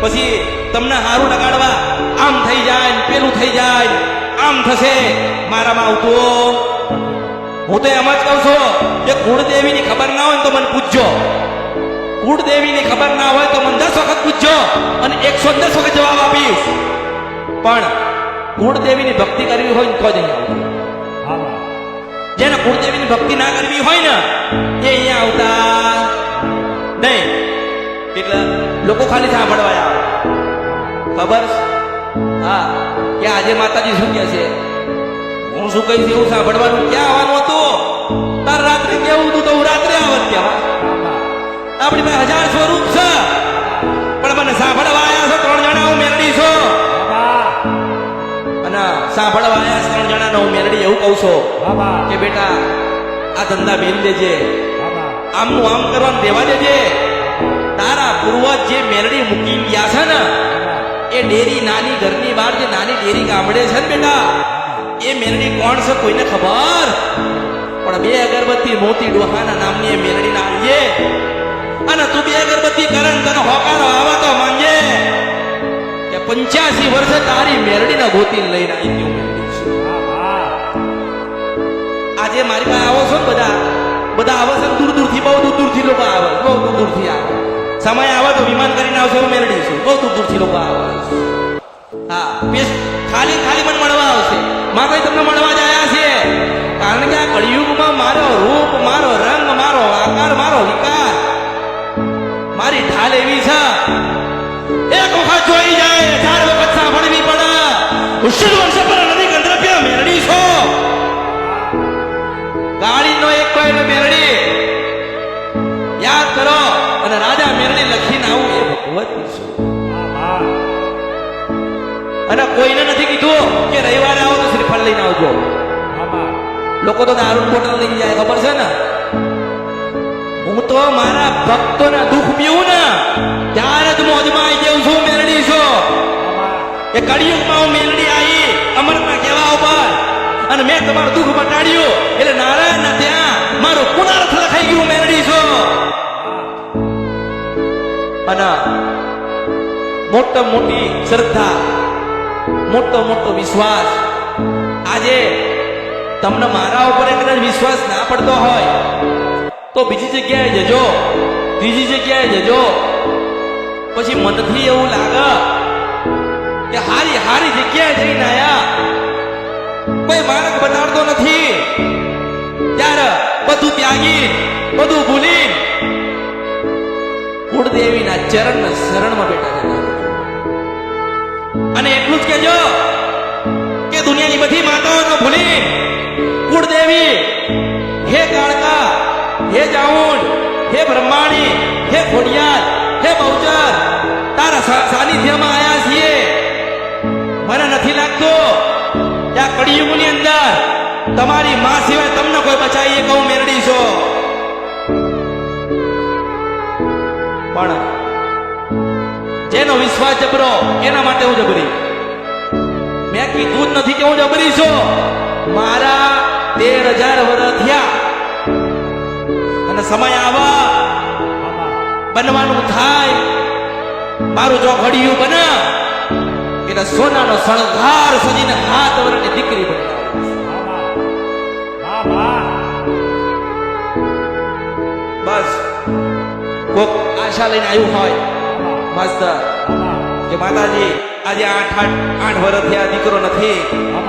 પછી તમને હારું લગાડવા આમ થઈ જાય પેલું થઈ જાય આમ થશે મારામાં આવતું હું તો એમ જ કહું છું કે કુળદેવીની ખબર ના હોય તો મને પૂછજો કુળદેવીની ખબર ના હોય તો મને 10 વખત પૂછજો અને 110 વખત જવાબ આપીશ પણ કુળદેવીની ભક્તિ કરવી હોય તો જ અહીંયા આવતું જેને કુળદેવીની ભક્તિ ના કરવી હોય ને એ અહીંયા આવતા નહીં એટલે લોકો ખાલી સાંભળવા આવે ખબર હા કે આજે માતાજી શું કહે છે હું શું કહીશ એવું સાંભળવાનું ક્યાં આવવાનું હતું તાર રાત્રે કેવું હતું તો હું રાત્રે આવત ત્યાં આપણી પાસે 1000 સ્વરૂપ છે પણ મને સાંભળવા આવ્યા છો 3 જણા હું મેરડી છો અને સાંભળવા આવ્યા 3 જણાનો હું મેરડી એવું કહું છું કે બેટા આ ધંધા બેન દેજે આમનું આમ કરવાનું દેવા દેજે તારા પૂર્વજ જે મેરડી મૂકી ગયા છે ને એ ડેરી નાની ઘરની બહાર જે નાની ડેરી ગામડે છે ને બેટા એ મેરડી કોણ છે કોઈને ખબર પણ 2 અગરબત્તી મોતી ડોહાના નામની એ મેરડી ના આવજે અને તું 2 અગરબત્તી કરન તને હોકારો આવે તો માંગે કે 85 વર્ષે તારી મેરડીના ગોતી લઈને આવી ગયો મેરડી છે આજે મારી પાસે આવો છો ને બધા આવે છે દૂર દૂરથી બહુ દૂર દૂરથી લોકો આવે બહુ દૂર દૂરથી આવે સમય આવે તો વિમાન કરીને આવશે હું મેરડી છું બહુ દૂર દૂરથી લોકો આવે હા ખાલી મને મળવા આવશે માં કઈ તમને મળવા જ આવ્યા છે કારણ કે આ કળિયુગમાં મારો રૂપ મારો રંગ મારો આકાર મારો વિકાર મારી ઢાલ એવી છે એક વખત જોઈ જાય 4 વખત સાંભળવી પડે ઉષ્ણ વર્ષ પર નદી ગંધર્વ્ય મેરડી છો ગાડીનો એક કોઈ મેરડી યાદ કરો અને રાજા મેરડી લખીને આવું એ ભગવતી છું અને કોઈને નથી કીધું કે રવિવારે આવો તો શ્રીફળ લઈને આવજો લોકો તો દારૂ બોટલ લઈને જાય ખબર છે ને હું તો મારા ભક્તોના દુઃખ પીવું ને ત્યારે જ મોજમાં આવી જાઉં છું મેરડી છો એ કળિયુગમાં હું મેરડી આવી અમરના કહેવા ઉપર અને મેં તમારું દુઃખ મટાડ્યું એટલે નારાયણના ત્યાં મારું પુનર્થ લખાઈ ગયું મેરડી છો અને મોટી શ્રદ્ધા મોટો વિશ્વાસ આજે તમને મારા ઉપર કદાચ વિશ્વાસ ના પડતો હોય તો બીજી જગ્યાએ જજો ત્રીજી જગ્યાએ જજો પછી મનથી એવું લાગે કે હારી જગ્યાએ જઈને આયા કોઈ માર્ગ બતાડતો નથી ત્યારે બધું ત્યાગી બધું ભૂલી કુળદેવીના ચરણના શરણમાં બેઠા જતા અને એટલું જ કહેજો કે દુનિયાની બધી માતાઓને ભૂલી કુળદેવી હે કાળકા હે ચાઉંડ હે બ્રહ્માણી હે ખોડિયાર હે બહુચર તારા સાનિધ્યમાં આયા છીએ મને નથી લાગતું કે આ કળિયુગની અંદર તમારી માં સિવાય તમને કોઈ બચાવીએ કહું મેરડી છો પણ જેનો વિશ્વાસ જબરો એના માટે હું જબરી મેં કીધું જ નથી કે હું જબરી છું મારા 13,000 વર્ષ થયા અને સમય આવા બનવાનું થાય મારું જો ઘડિયું બને એટલે સોનાનો શણગાર સજીને 7 વર્ષની દીકરી બની બસ કોક આશા લઈને આવ્યું હોય માસ્તર કે માતાજી આજે 8 વર્ષ થયા દીકરો નથી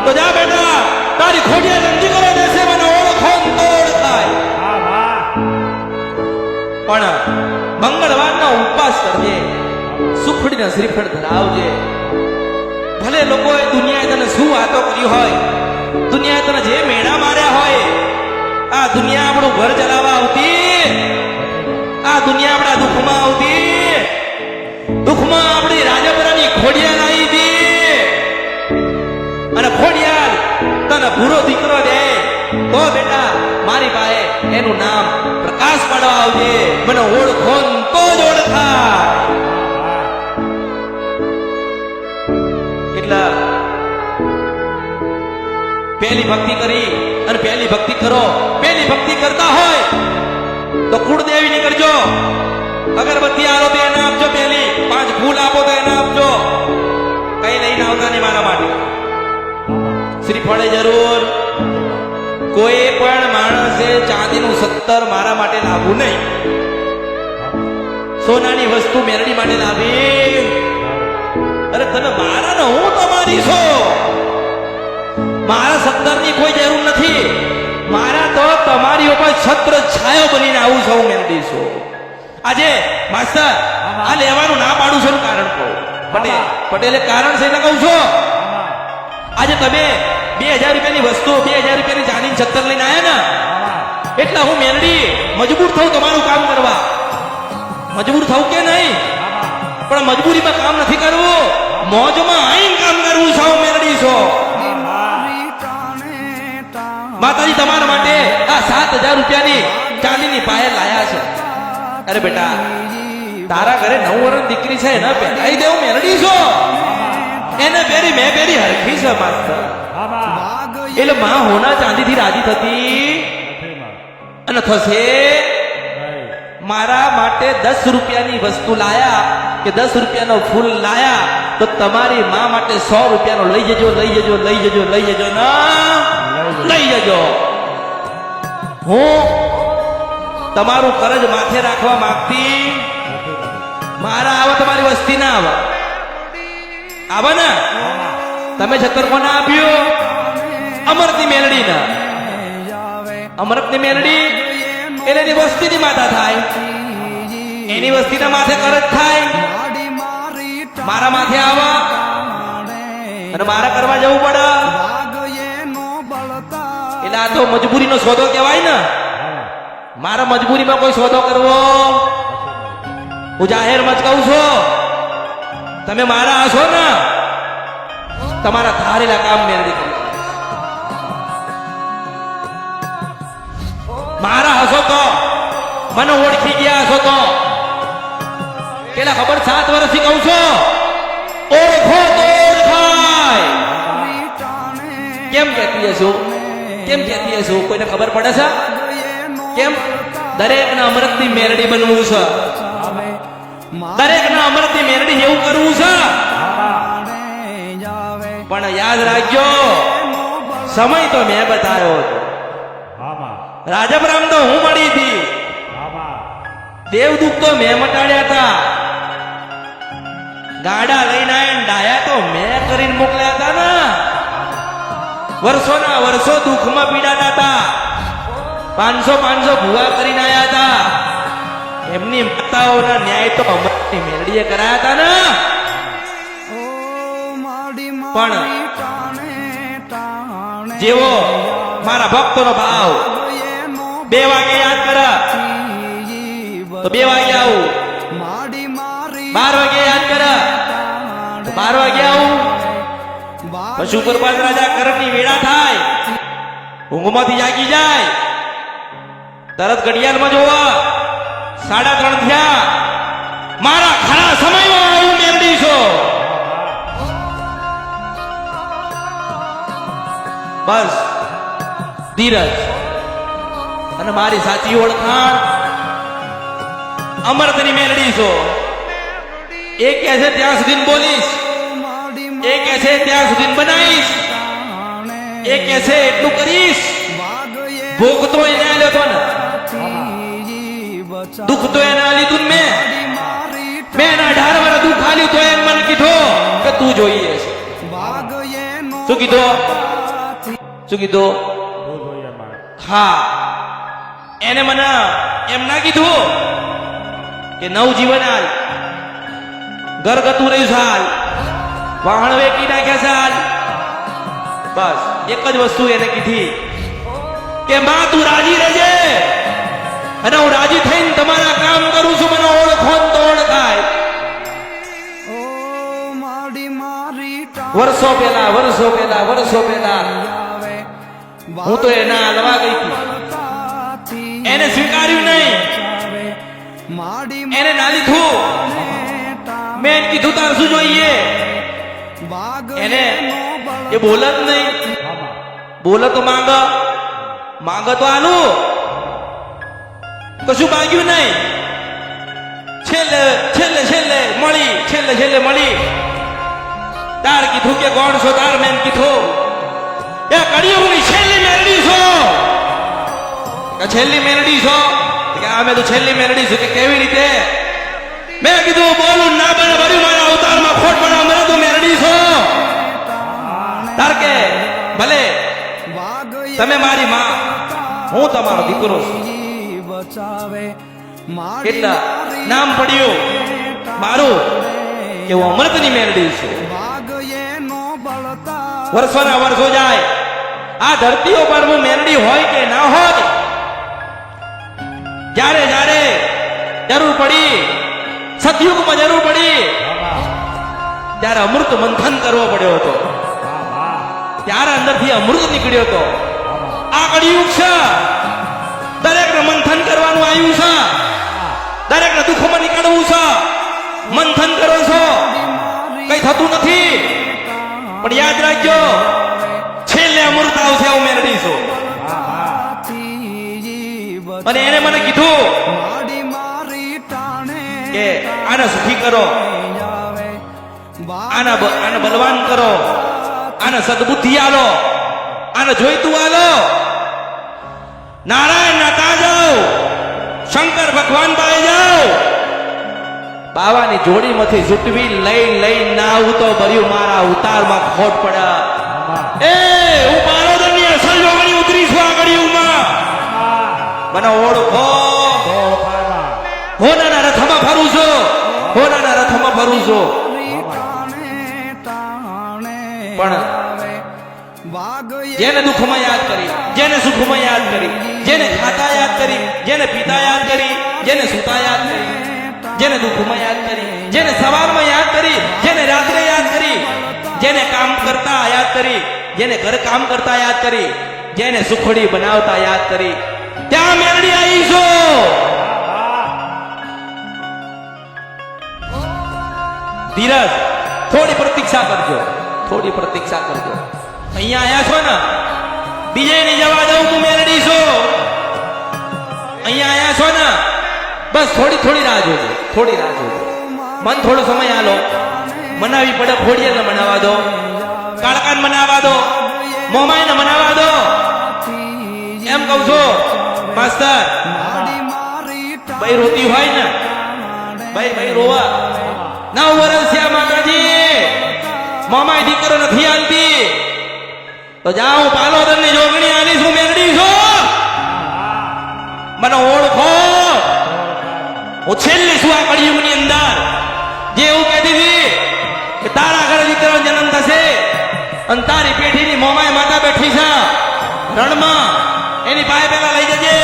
તો જા બેટા તારી ખોડિયા રંજી કરે દેશે મને ઓળખો તો ઓળખાય પણ મંગળવારનો ઉપવાસ કરજે સુખડીને શ્રીફળ ધરાવજે ભલે લોકોએ દુનિયાએ તને શું વાતો કરી હોય દુનિયાએ તને જે મેળા માર્યા હોય આ દુનિયા આપણું ઘર ચલાવવા આવતી આ દુનિયા આપણા દુઃખમાં આવતી દુઃખમાં આપણી રાજપરાની ખોડિયાલ આવી હતી અને ખોડિયાલ તને ભૂરો દીકરો દે તો બેટા મારી પાસે એનું નામ પ્રકાશ પાડવા આવજે મને ઓળખો તો જ ઓળખાય એટલે પહેલી ભક્તિ કરી અને પહેલી ભક્તિ કરો પહેલી ભક્તિ કરતા હોય તો કુળદેવીની કરજો અગરબત્તી આલો તો એને આપજો, પેલી 5 ફૂલ આપો તો એને આપજો. કઈ લઈને આવતા નહીં મારા માટે. શ્રીફળે જરૂર. કોઈ પણ માણસે ચાંદીનું 17 મારા માટે લાવવું નહીં. સોનાની વસ્તુ મેરડી માટે લાવી. અરે તને મારા ને હું તમારી છો. મારા 17 ની કોઈ જરૂર નથી. મારા તો તમારી ઉપર છત્ર છાયો બનીને આવું છું. મેરડી છું. આજે માસ્ટર આ લેવાનું ના પાડું છું કારણ કહું. પટેલે કારણ છે એટલે કહું છું. આજે તમે 2000 રૂપિયાની વસ્તુ 2000 રૂપિયાની ચાંદીની 17 લઈને આવ્યા ને એટલે હું મેરડી મજબૂર થઉં તમારું કામ કરવા. મજબૂર થવું કે નહીં, પણ મજબૂરીમાં કામ નથી કરવું. મોજમાં આઈને કામ કરવું છે. મેરડી છો. માતાજી તમારા માટે આ 7000 રૂપિયાની ચાંદીની પાયલ લાયા છે. અરે બેટા તારા ઘરે 9 વર્ષની દીકરી છે એને પહેરાઈ દેવું. મેરડી છો. એને પહેરી મેં પહેરી હરખી છે માસ્ટર. એટલે માં હોના ચાંદીથી રાજી થતી અને થશે. મારા માટે 10 રૂપિયાની વસ્તુ લાયા કે 10 રૂપિયાનો ફૂલ લાયા તો તમારી માં માટે 100 રૂપિયાનો લઈ જજો, લઈ જજો, લઈ જજો, લઈ જજો ના લઈ જજો. હું તમારું કરજ માથે રાખવા માંગતી. મારા આવા તમારી વસ્તી ના આવે. આવા ને તમે 17 કોને આપ્યું? અમરતની મેલડી ના. અમરતની મેલડી એટલે એની વસ્તીની માતા થાય. એની વસ્તીના માથે કરજ થાય. મારા માથે આવા અને મારા કરવા જવું પડે. એટલે આ તો મજબૂરીનો સોદો કહેવાય ને. મારા મજબૂરીમાં કોઈ સોદો કરવો હું જાહેરમાં જ કહું છું. તમે મારા હશો ને તમારા ધારેલા કામ મેળવી કરી. મારા હશો તો મને ઓળખી ગયા હશો તો પેલા ખબર 7 વર્ષથી કહું છું. ઓળખો તો ઓળખાય. કેમ કહેતી હશું? કેમ કહેતી હશું? કોઈને ખબર પડે છે કેમ? દરેકને અમૃતની મેરડી બનવું છે. દરેકને અમૃતની મેરડી એવું કરવું છે. પણ યાદ રાખજો સમય તો મેં બતાવ્યો હતો. રાજપરામ તો હું મળી હતી. દેવદૂત તો મેં મટાડ્યા હતા. ગાડા લઈને આવીને ડાયા તો મેં કરીને મોકલ્યા હતા ને. વર્ષોના વર્ષો દુઃખમાં પીડાતા હતા. 500 ભૂવા કરીને આવ્યા હતા. એમની માતાઓના ન્યાય તો અમરની મેરડીએ કરાયા હતા ને. પણ જેવો મારા ભક્તોનો ભાવ 2 વાગે યાદ કરા તો 2 વાગે આવું. 12 વાગે યાદ કરા તો 12 વાગે આવું. પશુ પ્રપાત રાજા કરણની વેળા થાય ઊંઘમાંથી જાગી જાય તરત ઘડિયાળમાં જોવા 3:30 થયા. મારા ખરા સમયમાં આવું મેરડી છો. બસ ધીરજ અને મારી સાચી ઓળખાણ અમરતની મેરડી છો. એ કહે છે ત્યાં સુધી બોલીશ, એ કહે છે ત્યાં સુધી બનાવીશ, એ કહે છે એટલું કરીશ. ભોગ તો એને આલ્યો તો ને, દુઃખ તો એના લીધું મેં 18 વર્ષ દુઃખ આલ્યું તો એને મને કીધું કે તું જોઈએ છે. શું કીધું? શું કીધું? હા એને મને એમ ના કીધું કે નવ જીવન હાલ ઘરગથું રહ્યું સાલ વાહણ વેકી નાખ્યા સાલ. બસ એક જ વસ્તુ એને કીધી કે માં તું રાજી રહેજે અને હું રાજી થઈને તમારા કામ કરું છું. મને ઓળખો તો ઓળખાય. વર્ષો પહેલા હું તો એના હલવા ગઈ હતી. એને સ્વીકાર્યું નહીં, એને ના લીધું. મેં કીધું તાર શું જોઈએ? એને એ બોલ જ નહીં. બોલ તો માંગ તો આલું. કશું માગ્યું નહીં. છે છેલ્લે છેલ્લે છેલ્લે મળી છેલ્લે છેલ્લે મળી તાર કીધું કે કોણ છો તાર મેં કીધું એ કળિયુગની છેલ્લી મેરડી છો કે છેલ્લી મેરડી છો કે અમે તો છેલ્લી મેરડી છું કે કેવી રીતે મેં કીધું બોલું ના બને ભર્યું મારા અવતારમાં ખોટ બનાવ મને તો મેરડી છો તાર કે ભલે તમે મારી માં હું તમારો દીકરો છું કેટલા નામ પડ્યું મારું કે હું અમૃતની મેરડી છું વર્ષોના વર્ષો જાય આ ધરતીઓ પર હું મેરડી હોય કે ના હોય જ્યારે જ્યારે જરૂર પડી સતયુગમાં જરૂર પડી ત્યારે અમૃત મંથન કરવો પડ્યો હતો ત્યારે અંદરથી અમૃત નીકળ્યો હતો આ કળિયુગ છે દરેકને મંથન કરવાનું આવ્યું છે દરેકને દુઃખમાં નીકળવું છે મંથન કરો છો કઈ થતું નથી પણ યાદ રાખજો છેલ્લે અમૃત આવશે હું મેળવી છું અને એને મને કીધું કે આને સુખી કરો આને બલવાન કરો આને સદબુદ્ધિ આલો આને જોઈતું આલો નારાયણ ના તા જાઓ શંકર ભગવાન પાસે જાઓ બાવાની જોડીમાંથી જુટવી લઈ ના આવું તો ભર્યું મારા ઉતારમાં ખોટ પડ્યા એ હું બારોદરની અસલ જોગણી ઉતરી છું આ કળિયુગમાં મને ઓળખો હોનાના રથમાં ફરું છું હોનાના રથમાં ફરું છું પણ જેને દુઃખમાં યાદ કરી જેને સુખમાં યાદ કરી જેને ખાતા યાદ કરી જેને પીતા યાદ કરી જેને સુતા યાદ કરી જેને દુઃખમાં યાદ કરી જેને સવારમાં યાદ કરી જેને રાત્રે યાદ કરી જેને કામ કરતા યાદ કરી જેને ઘર કામ કરતા યાદ કરી જેને સુખડી બનાવતા યાદ કરી ત્યાં મેળડી આવી છો ધીરજ થોડી પ્રતીક્ષા કરજો થોડી પ્રતીક્ષા કરજો અહીંયા આયા છો ને બીજે નહીં જવા દઉં તું મેળડી છો અહીંયા આયા છો ને બસ થોડી રાહ જોજો થોડી રાહ જોજો મન થોડો સમય આલો મનાવી પડે ફોડીએ ને મનાવા દો કાળકાન મનાવા દો મોમાઈને મનાવા દો એમ કહું છો માસ્તર ભાઈ રોતી હોય ને ભાઈ રોવા 9 વર્ષ થયા માતાજી મોમાઈ દીકરો નથી આલતી તો જાઉં પાલોદર ની જોગણી આલી છું મેરડી છું મને ઓળખો હું છેલ્લી છું આ કળિયુગની અંદર જે એવું કહેતી હતી કે તારા ઘરે દીકરાનો જન્મ થશે અને તારી પેઢીની મોમાઈ માતા બેઠી છે રણમાં એની પાસે પેલા લઈ જજે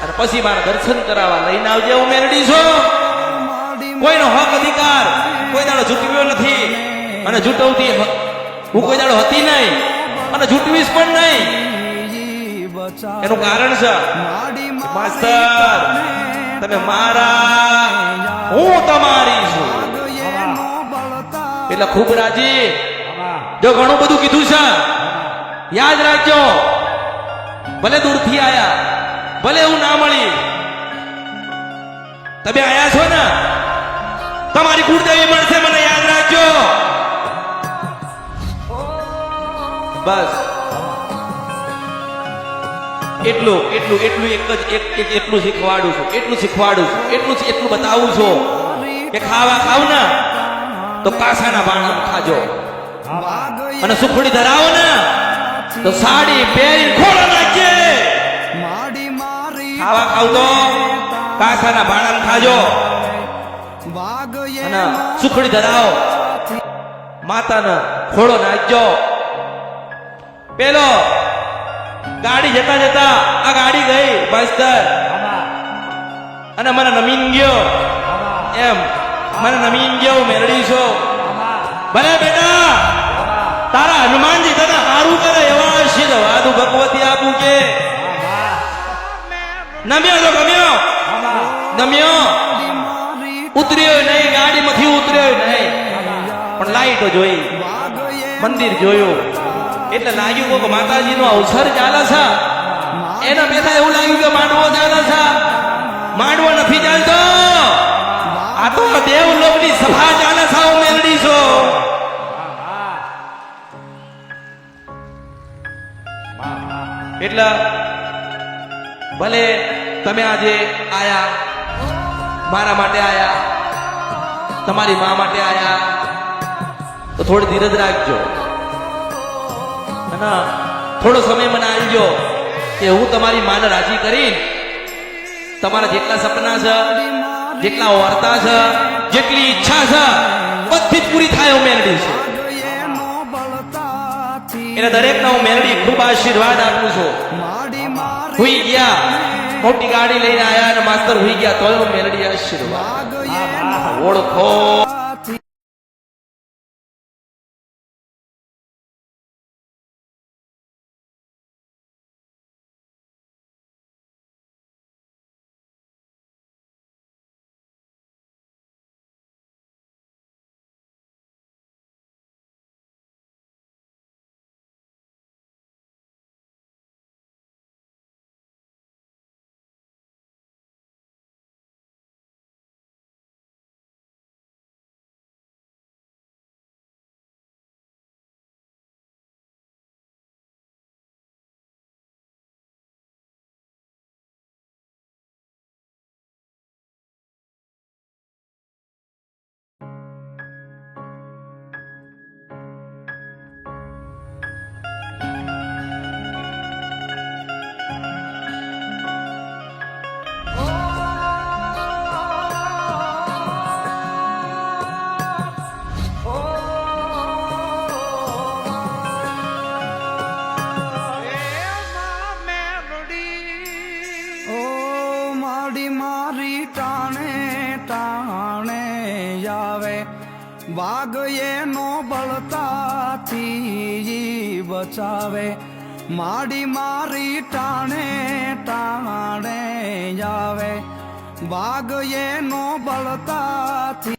અને પછી મારા દર્શન કરાવવા લઈને આવજે હું મેરડી છું કોઈનો હક અધિકાર કોઈ દાડો ઝૂટવ્યો નથી અને ઝૂટવતી હું કોઈ દાડો હતી નહીં અને ઝૂટવીશ પણ નહીં એનું કારણ છે માસ્તર તમે મારા હું તમારી છું એટલે ખૂબ રાજી જો ઘણું બધું કીધું છે યાદ રાખજો ભલે દૂરથી આયા ભલે હું ના મળી તમે આયા છો ને તમારી કુળદેવી મળશે મને યાદ રાખજો બસ એટલું એટલું શીખવાડું છું એટલું બતાવું છું કે ખાવા ખાવ ને તો કાસાના બાણા ખાજો અને સુખડી ધરાવો ને તો સાડી પહેરી ખોળો નાખજે ખાવા ખાવ તો કાસાના બાણા ખાજો અને સુખડી ધરાવો માતાને ખોળો નાખજો પેલો ગાડી જતા આ ગાડી ગઈ માસ્તર અને મને નમીન ગયો એમ મને નમીન ગયો મેરડી છો ભલે બેટા તારા હનુમાનજી તને હારું કરે એવા આશીર્વાદ ભગવતી આપું કે નમ્યો તો ગમ્યો નમ્યો ઉતર્યો નહીં ગાડીમાંથી ઉતર્યો નહીં પણ લાઈટો જોઈ મંદિર જોયું એટલે લાગ્યું કે માતાજીનો અવસર ચાલે છે એના પેલા એવું લાગ્યું કે માંડવો ચાલે છે માંડવો નથી ચાલતો એટલે ભલે તમે આજે આયા, મારા માટે આયા, તમારી મા માટે આયા, તો થોડી ધીરજ રાખજો અને થોડો સમય મને આલજો કે હું તમારી માને રાજી કરીને તમારા જેટલા સપના છે, જેટલા વાર્તા છે, જેટલી ઈચ્છા છે, બધી જ પૂરી થાય એવું મેલડી છે. એને દરેકના હું મેલડી ખૂબ આશીર્વાદ આપું છું. હુઈ ગયા, મોટી ગાડી લઈને આયા અને માસ્તર હુઈ ગયા તોય હું મેલડી આશીર્વાદ ઓળખો. મારી ટાણે ટાણે આવે વાઘ એનો બળતાથી બચાવે. મારી ટાણે ટાણે આવે વાઘ એનો બળતાથી